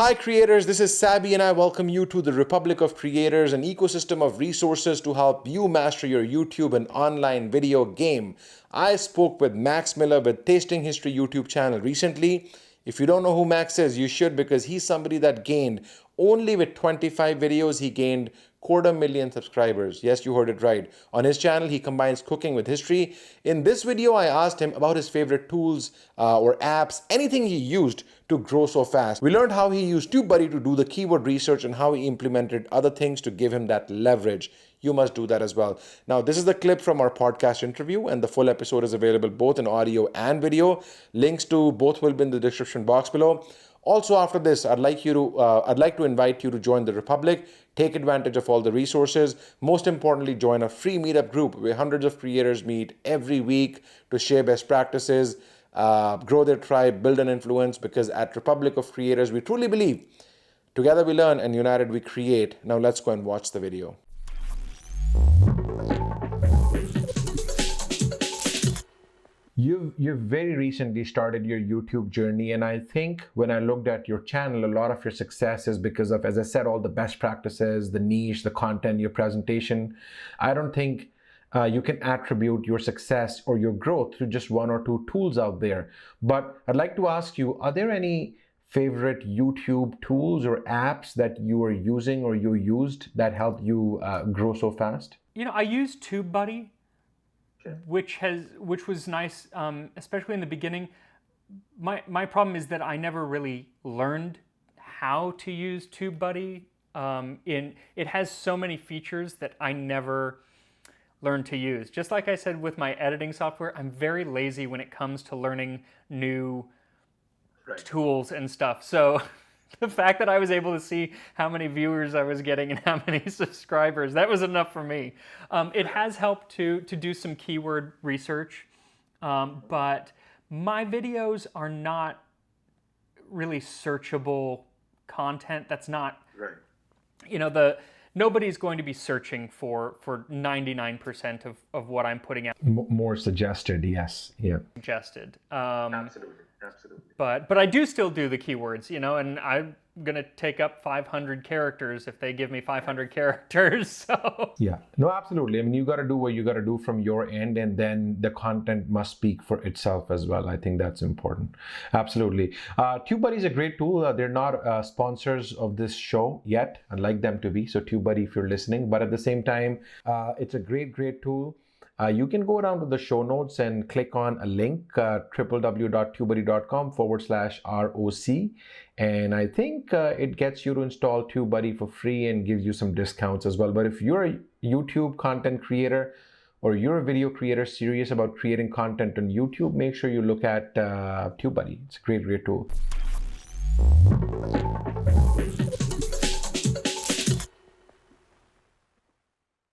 Hi creators, this is Sabby and I welcome you to the Republic of Creators, an ecosystem of resources to help you master your YouTube and online video game. I spoke with Max Miller with Tasting History YouTube channel recently. If you don't know who Max is, you should, because he's somebody that gained, only with 25 videos, he gained 250,000 subscribers. Yes, you heard it right. On his channel, he combines cooking with history. In this video, I asked him about his favorite tools or apps, anything he used to grow so fast. We learned how he used TubeBuddy to do the keyword research and how he implemented other things to give him that leverage. You must do that as well. Now, this is the clip from our podcast interview, and the full episode is available both in audio and video. Links to both will be in the description box below. Also, after this, I'd like to invite you to join the Republic, take advantage of all the resources. Most importantly, join a free meetup group where hundreds of creators meet every week to share best practices, grow their tribe, build an influence, because at Republic of Creators, we truly believe together we learn and united we create. Now let's go and watch the video. You've very recently started your YouTube journey, and I think when I looked at your channel, a lot of your success is because of, as I said, all the best practices, the niche, the content, your presentation. I don't think you can attribute your success or your growth to just one or two tools out there. But I'd like to ask you, are there any favorite YouTube tools or apps that you are using or you used that helped you grow so fast? You know, I use TubeBuddy, which was nice, especially in the beginning. My problem is that I never really learned how to use TubeBuddy. It has so many features that I never learned to use. Just like I said with my editing software, I'm very lazy when it comes to learning new tools and stuff. So the fact that I was able to see how many viewers I was getting and how many subscribers, that was enough for me. It has helped to do some keyword research, but my videos are not really searchable content. That's not, you know, nobody's going to be searching for 99% of what I'm putting out. More suggested, yes. Yeah. Suggested. Absolutely. But I do still do the keywords, you know, and I'm going to take up 500 characters if they give me 500 characters. So yeah, no, absolutely. I mean, you got to do what you got to do from your end, and then the content must speak for itself as well. I think that's important. Absolutely. TubeBuddy is a great tool. They're not sponsors of this show yet. I'd like them to be. So TubeBuddy, if you're listening, but at the same time, it's a great tool. You can go down to the show notes and click on a link, www.tubebuddy.com/ROC. And I think it gets you to install TubeBuddy for free and gives you some discounts as well. But if you're a YouTube content creator or you're a video creator serious about creating content on YouTube, make sure you look at TubeBuddy. It's a great tool.